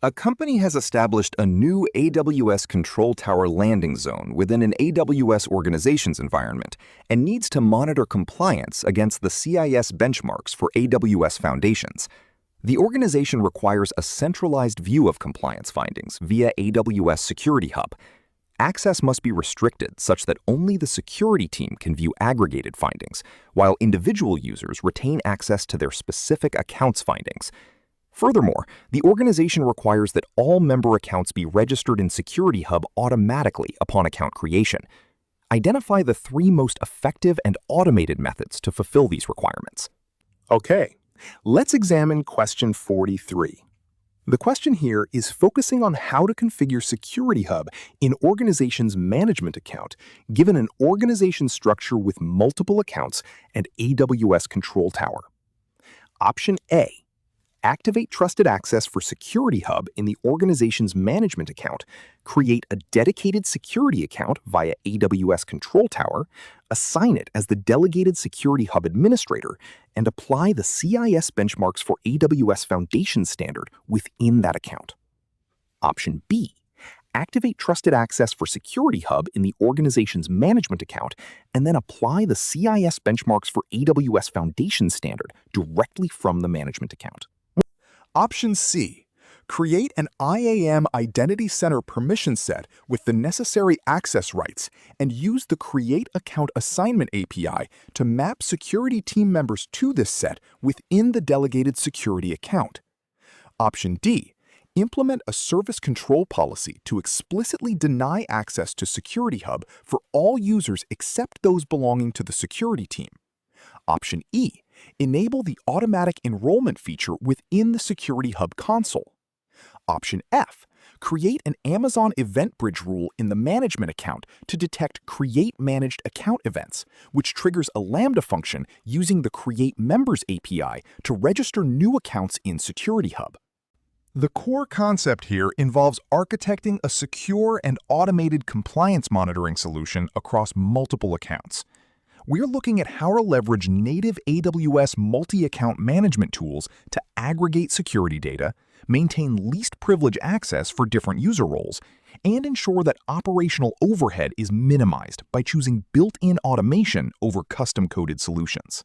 A company has established a new AWS Control Tower landing zone within an AWS Organizations environment and needs to monitor compliance against the CIS Benchmarks for AWS Foundations. The organization requires a centralized view of compliance findings via AWS Security Hub. Access must be restricted such that only the security team can view aggregated findings, while individual users retain access to their specific accounts findings. Furthermore, the organization requires that all member accounts be registered in Security Hub automatically upon account creation. Identify the 3 most effective and automated methods to fulfill these requirements. Okay, let's examine question 43. The question here is focusing on how to configure Security Hub in organization's management account given an organization structure with multiple accounts and AWS Control Tower. Option A. Activate trusted access for Security Hub in the organization's management account, create a dedicated security account via AWS Control Tower, assign it as the delegated Security Hub administrator, and apply the CIS benchmarks for AWS Foundations standard within that account. Option B. Activate trusted access for Security Hub in the organization's management account, and then apply the CIS benchmarks for AWS Foundations standard directly from the management account. Option C. Create an IAM Identity Center permission set with the necessary access rights and use the Create Account Assignment API to map security team members to this set within the delegated security account. Option D. Implement a service control policy to explicitly deny access to Security Hub for all users except those belonging to the security team. Option E. Enable the automatic enrollment feature within the Security Hub console. Option F. Create an Amazon Event Bridge rule in the management account to detect Create Managed Account events, which triggers a Lambda function using the Create Members API to register new accounts in Security Hub. The core concept here involves architecting a secure and automated compliance monitoring solution across multiple accounts. We're looking at how to leverage native AWS multi-account management tools to aggregate security data, maintain least privilege access for different user roles, and ensure that operational overhead is minimized by choosing built-in automation over custom-coded solutions.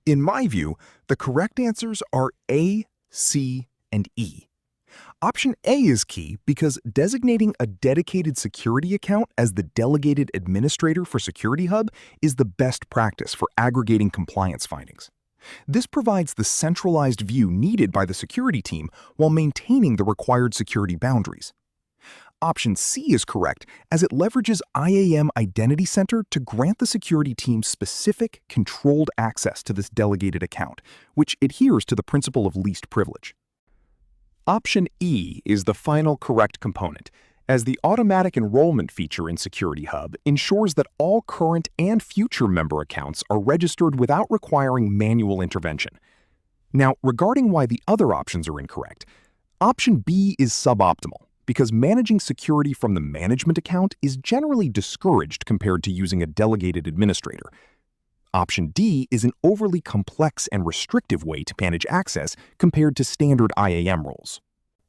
In my view, the correct answers are A, C, and E. Option A is key because designating a dedicated security account as the delegated administrator for Security Hub is the best practice for aggregating compliance findings. This provides the centralized view needed by the security team while maintaining the required security boundaries. Option C is correct as it leverages IAM Identity Center to grant the security team specific, controlled access to this delegated account, which adheres to the principle of least privilege. Option E is the final correct component, as the automatic enrollment feature in Security Hub ensures that all current and future member accounts are registered without requiring manual intervention. Now, regarding why the other options are incorrect, Option B is suboptimal because managing security from the management account is generally discouraged compared to using a delegated administrator. Option D is an overly complex and restrictive way to manage access compared to standard IAM roles.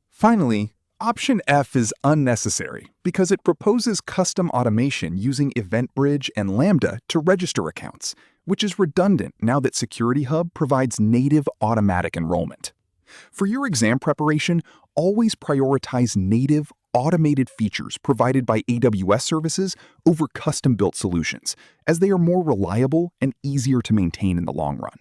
Finally, Option F is unnecessary because it proposes custom automation using EventBridge and Lambda to register accounts, which is redundant now that Security Hub provides native automatic enrollment. For your exam preparation, always prioritize native, automated features provided by AWS services over custom-built solutions, as they are more reliable and easier to maintain in the long run.